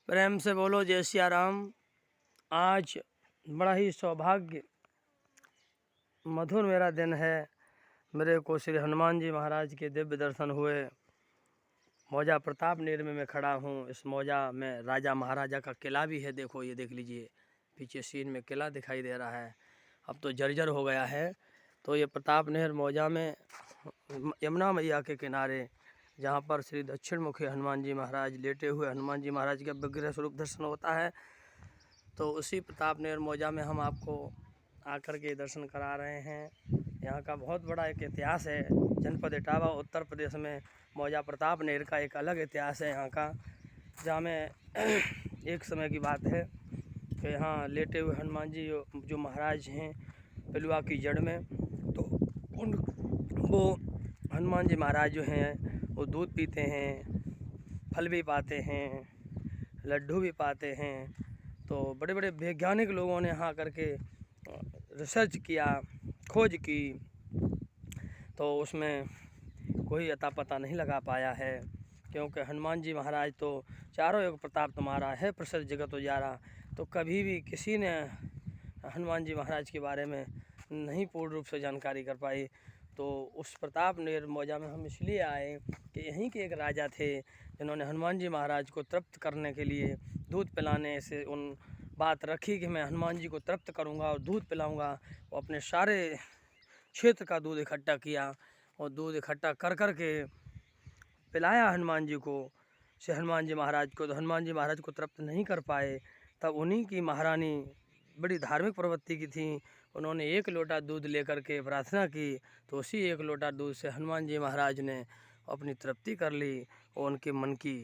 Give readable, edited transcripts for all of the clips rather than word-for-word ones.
प्रेम से बोलो जय सिया राम। आज बड़ा ही सौभाग्य मधुर मेरा दिन है। मेरे को श्री हनुमान जी महाराज के दिव्य दर्शन हुए। मौजा प्रताप नेर में मैं खड़ा हूँ। इस मौजा में राजा महाराजा का किला भी है। देखो, ये देख लीजिए, पीछे सीन में किला दिखाई दे रहा है। अब तो जर्जर हो गया है। तो ये प्रताप नेर मौजा में यमुना मैया के किनारे, जहाँ पर श्री दक्षिण मुखी हनुमान जी महाराज लेटे हुए हनुमान जी महाराज का विग्रह स्वरूप दर्शन होता है। तो उसी प्रताप नेर मौजा में हम आपको आकर के दर्शन करा रहे हैं। यहाँ का बहुत बड़ा एक इतिहास है। जनपद इटावा उत्तर प्रदेश में मौजा प्रताप नेर का एक अलग इतिहास है यहाँ का। जहाँ में एक समय की बात है कि यहाँ लेटे हुए हनुमान जी जो महाराज हैं पिलुआ की जड़ में, तो वो हनुमान जी महाराज जो हैं वो दूध पीते हैं, फल भी पाते हैं, लड्डू भी पाते हैं। तो बड़े बड़े वैज्ञानिक लोगों ने यहाँ करके रिसर्च किया, खोज की, तो उसमें कोई अता पता नहीं लगा पाया है। क्योंकि हनुमान जी महाराज तो चारों युग प्रताप तुम्हारा है प्रसिद्ध जगत उजारा। तो कभी भी किसी ने हनुमान जी महाराज के बारे में नहीं पूर्ण रूप से जानकारी कर पाई। तो उस प्रताप नेर मौजा में हम इसलिए आए कि यहीं के एक राजा थे जिन्होंने हनुमान जी महाराज को तृप्त करने के लिए दूध पिलाने से उन बात रखी कि मैं हनुमान जी को तृप्त करूंगा और दूध पिलाऊंगा। वो अपने सारे क्षेत्र का दूध इकट्ठा किया और दूध इकट्ठा कर कर के पिलाया हनुमान जी को, से हनुमान जी महाराज को। तो हनुमान जी महाराज को तृप्त नहीं कर पाए। तब उन्हीं की महारानी बड़ी धार्मिक प्रवृत्ति की थी। उन्होंने एक लोटा दूध लेकर के प्रार्थना की, तो उसी एक लोटा दूध से हनुमान जी महाराज ने अपनी तृप्ति कर ली और उनके मन की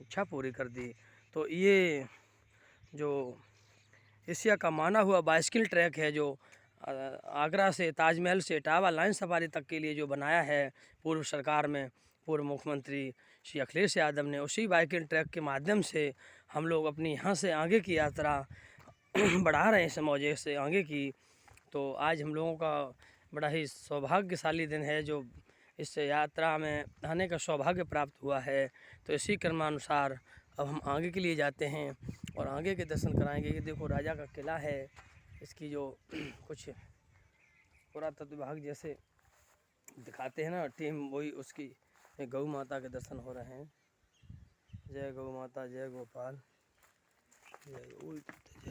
इच्छा पूरी कर दी। तो ये जो एशिया का माना हुआ बाइसिकल ट्रैक है, जो आगरा से ताजमहल से इटावा लाइन सफारी तक के लिए जो बनाया है पूर्व सरकार में पूर्व मुख्यमंत्री श्री अखिलेश यादव ने, उसी बाइकिंग ट्रैक के माध्यम से हम लोग अपनी यहाँ से आगे की यात्रा बढ़ा रहे हैं। इस मौजे से आगे की। तो आज हम लोगों का बड़ा ही सौभाग्यशाली दिन है जो इस यात्रा में आने का सौभाग्य प्राप्त हुआ है। तो इसी क्रमानुसार अब हम आगे के लिए जाते हैं और आगे के दर्शन कराएंगे। ये देखो राजा का किला है। इसकी जो कुछ पुरातत्व विभाग जैसे दिखाते हैं ना टीम, वही उसकी गौ माता के दर्शन हो रहे हैं। जय गौ माता, जय गोपाल, जय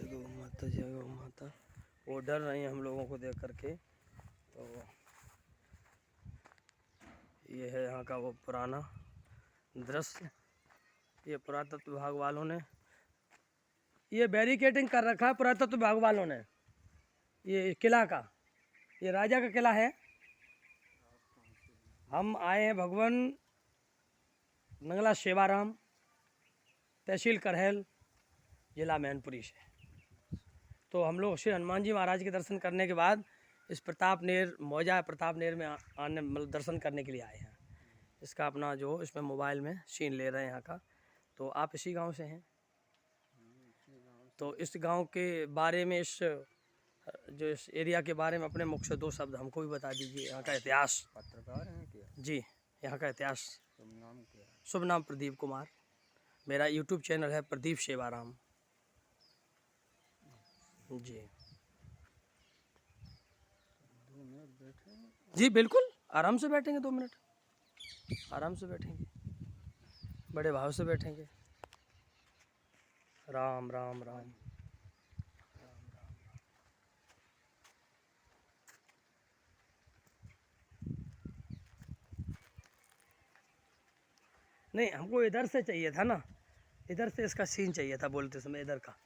गौ माता, जय गौ माता। वो डर रही हैं हम लोगों को देख करके। तो ये है यहाँ का वो पुराना दृश्य। ये पुरातत्व विभाग वालों ने ये बैरिकेडिंग कर रखा है। पुरातत्व विभाग वालों ने ये किला का, ये राजा का किला है। हम आए हैं भगवान नंगला सेवाराम, तहसील करहल, जिला मैनपुरी से। तो हम लोग श्री हनुमान जी महाराज के दर्शन करने के बाद इस प्रताप नेर मौजा प्रताप नेर में आने मतलब दर्शन करने के लिए आए हैं। इसका अपना जो इसमें मोबाइल में सीन ले रहे हैं यहाँ का। तो आप इसी गांव से हैं? तो इस गांव के बारे में, इस एरिया के बारे में अपने मुख से दो शब्द हमको भी बता दीजिए। यहाँ का इतिहास। पत्रकार हैं क्या? जी, यहाँ का इतिहास। शुभ नाम क्या है? शुभ नाम प्रदीप कुमार। मेरा यूट्यूब चैनल है प्रदीप सेवाराम जी। 2 मिनट बैठे? जी बिल्कुल, आराम से बैठेंगे। 2 मिनट आराम से बैठेंगे, बड़े भाव से बैठेंगे। राम राम राम। नहीं, हमको इधर से चाहिए था ना, इधर से इसका सीन चाहिए था बोलते समय, इधर का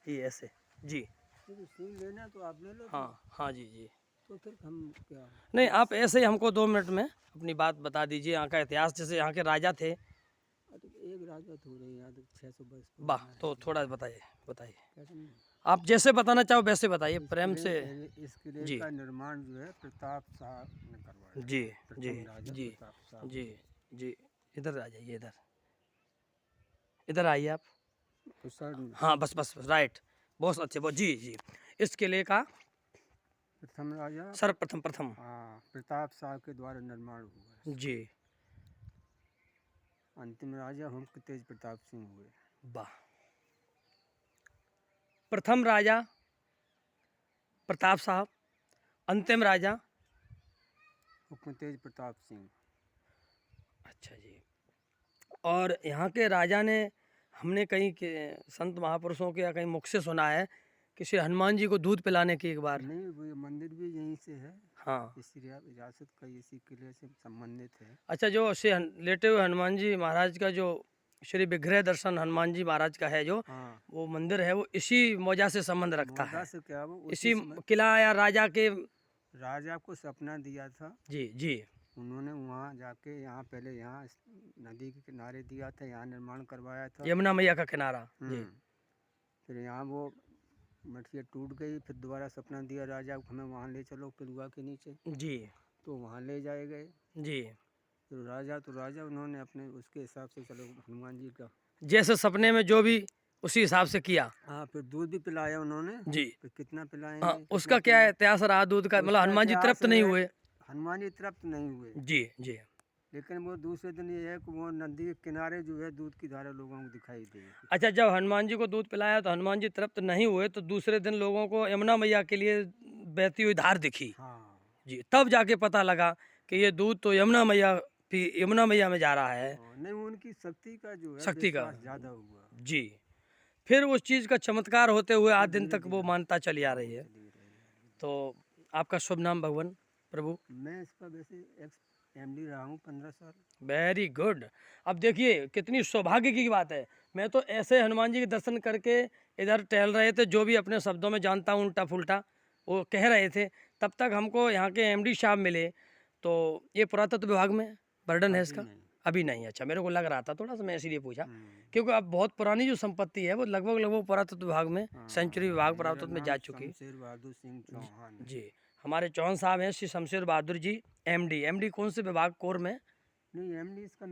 ये ऐसे। जी तो सीन लेना तो आप ले लो। हाँ हाँ जी जी। तो फिर हम क्या? नहीं, आप ऐसे ही हमको 2 मिनट में अपनी बात बता दीजिए। यहाँ का इतिहास, जैसे यहाँ के राजा थे। अरे एक राजा थोड़े यहाँ तो 622 वाह, तो थोड़ा बताइए बताइए। क्या समझे? आप जैसे बताना चाहो वैसे बताइए, प्रेम से। इस किले जी का निर्माण जो है प्रताप साहब ने करवाया। जी जी प्रथम राजा जी प्रताप साहब। जी जी। इधर आ जाइए, इधर इधर आइए आप। तो सर हाँ बस बस बस, राइट, बहुत अच्छे, बहुत जी जी। इस किले का प्रथम राजा सर्वप्रथम प्रथम हाँ प्रताप साहब के द्वारा निर्माण हुआ है। जी। अंतिम राजा हम तेज प्रताप सिंह हुए। वाह, प्रथम राजा प्रताप साहब, अंतिम राजा। हुक्म तेज प्रताप सिंह। अच्छा जी। और यहाँ के राजा ने, हमने कहीं के संत महापुरुषों के या कहीं मुख से सुना है कि श्री हनुमान जी को दूध पिलाने की एक बार। नहीं, वो ये मंदिर भी यहीं से है। हाँ। इसी रियासत का इसी किले से संबंधित है। अच्छा, जो श्री लेटे हुए हनुमान जी महाराज का जो श्री विग्रह दर्शन हनुमान जी महाराज का है जो हाँ, वो मंदिर है, वो इसी मौजा से संबंध रखता मौजा है। से क्या वो इसी उसी समय किला या राजा के। राजा को सपना दिया था। जी जी। उन्होंने वहाँ जाके यहाँ पहले यहाँ नदी के किनारे दिया था, यहाँ निर्माण करवाया था। यमुना मैया का किनारा जी। फिर यहाँ वो मठिया टूट गई, फिर दोबारा सपना दिया राजा को, हमें वहाँ ले चलो पिलुआ के नीचे। जी तो वहाँ ले जाए गए। जी। तो राजा उन्होंने अपने उसके हिसाब से चलो हनुमान जी का, जैसे सपने में जो भी उसी हिसाब से किया। हाँ, फिर दूध भी पिलाया उन्होंने। जी। फिर कितना हाँ, पिलाएंगे, उसका क्या इतिहास रहा दूध का, मतलब हनुमान जी तृप्त नहीं हुए। हनुमान जी तृप्त नहीं हुए। जी जी। लेकिन वो दूसरे दिन ये है कि वो नदी के किनारे जो है दूध की धारा लोगों को दिखाई दी। अच्छा, जब हनुमान जी को दूध पिलाया तो हनुमान जी तृप्त नहीं हुए, तो दूसरे दिन लोगों को यमुना मैया के लिए बहती हुई धार दिखी। हाँ जी, तब जाके पता लगा कि ये दूध तो यमुना मैया में जा रहा है। नहीं, उनकी शक्ति का जो है शक्ति का विश्वास ज्यादा हुआ। जी। फिर उस चीज का चमत्कार होते हुए आज दिन धीरे तक वो मानता चली आ रही है। तो आपका शुभ नाम भगवान प्रभु? मैं इसका वैसे एक्स एमडी रहा हूँ 15 साल। Very good. अब देखिए कितनी सौभाग्य की बात है। मैं तो ऐसे हनुमान जी के दर्शन करके इधर टहल रहे थे, जो भी अपने शब्दों में जानता हूँ उल्टा फुल्टा वो कह रहे थे, तब तक हमको यहाँ के एमडी साहब मिले। तो ये पुरातत्व विभाग में बर्डन है इसका? अभी नहीं। अच्छा, मेरे को लग रहा था थोड़ा सा, मैं इसीलिए पूछा, क्योंकि अब बहुत पुरानी जो संपत्ति है वो लगभग पुरातत्व विभाग में, सेंचुरी विभाग पुरातत्व में जा चुकी है। शमशेर बहादुर सिंह चौहान जी। हमारे चौहान साहब हैं श्री शमशेर बहादुर जी, एमडी। एमडी कौन से विभाग कोर में? नहीं, एमडी इसका